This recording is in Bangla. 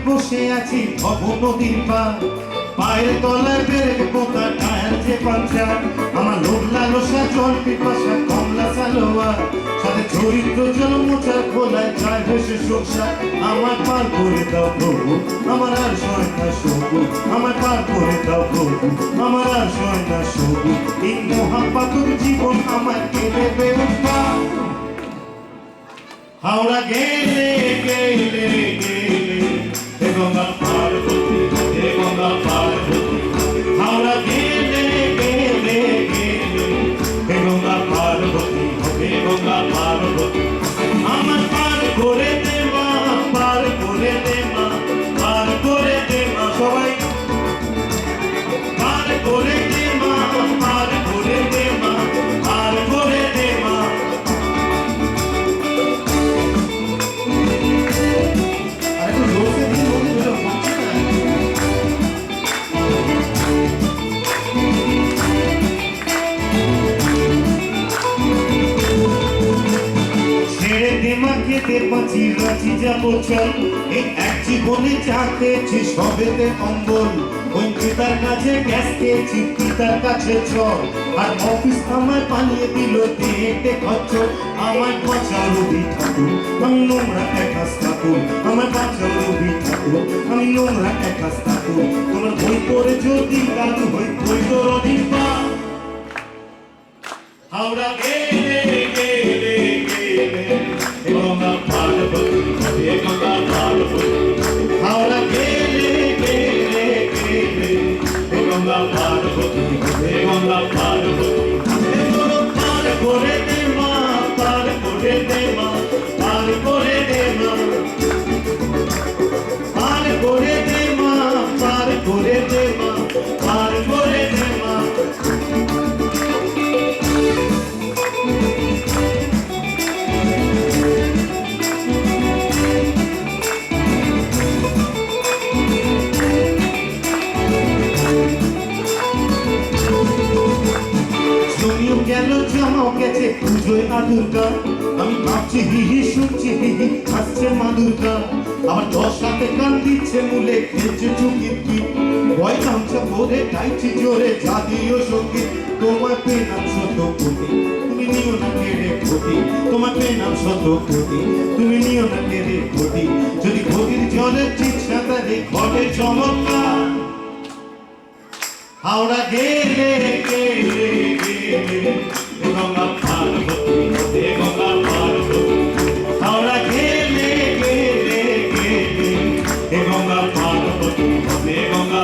বসে আছি ভব নদীর পার, পায়ের তলায় বেড়ে পোতা টায়ার যে পাঞ্চার, আমার লোভ লালসা জল পিপাসা কমলা সালোয়ার, সাথে চরিত্র জল মোচার খোলায় যায় ভেসে সংসার। আমার পার করে দাও প্রভু, আমার আর সয় না সবু, আমার পার করে দাও প্রভু, আমার আর সয় না সবু। এই মহাপাতক জীবন আমার কেড়ে বেউঠা। হাওড়া গেলে গেলে গেলে হে গঙ্গা পার্বতী, হে গঙ্গা পার্বতী। হাওড়া গেলে গেলে গেলে হে গঙ্গা পার্বতী, হে গঙ্গা পার্বতী। আমার পার করে দে মা, পার করে দে মা, পার করে দে মা, সবাই পার করে দে মা, পার করে দে মা, পার করে দে মা। বাঁচি রাঁচি যাবো চল, এই এক জীবনে চা খেয়েছি সবেতে অম্বল, ওই পিতার কাছে গ্যাস খেয়েছি পিতার কাছে চল, আর অফিস আমায় পালিয়ে দিল দেহেতে খরচ। আমার বাঁচাও রবি ঠাকুর, আমি নোংরা একাস ঠাকুর, আমার বাঁচাও রবি ঠাকুর, আমি নোংরা একাস ঠাকুর। তোমার বই পড়ে যদি দাদু হই বই তোর অধিপা। হাওড়া গেলে গেলে গেলে হে গঙ্গা পার্বতী, হে গঙ্গা পার্বতী। হাওড়া গেলে গেলে গেলে হে গঙ্গা পার্বতী, হে গঙ্গা পার্বতী। পার করে দে মা, পার করে দে মা, পার করে দে মা, পার করে দে মা, পার করে দে মা, পার করে দে মা। গেল জামাও গেছে পুজোয় আদুর গান, আমি ভাবছি হিহি শুনছি হিহি হাসছে মা দুর্গা। আমার 10 হাতে কান দিচ্ছে মূলে খেলছে চুকির কি, ভয় গামছা ভরে গাইছি জোরে জাতীয় সঙ্গীত। তোমার পেনাম শত কোটি, তুমি নিও না কেড়ে ক্ষতি, তোমার পেনাম শত কোটি, তুমি নিও না কেড়ে ক্ষতি। যদি ক্ষতির জলের ঠিক সাঁতারে ঘটে চমৎকার। হাওড়া গেলে গেলে গেলে হে গঙ্গা পার্বতী, হে গঙ্গা পার্বতী। হাওড়া গেলে গেলে গেলে হে গঙ্গা পার্বতী, হে গঙ্গা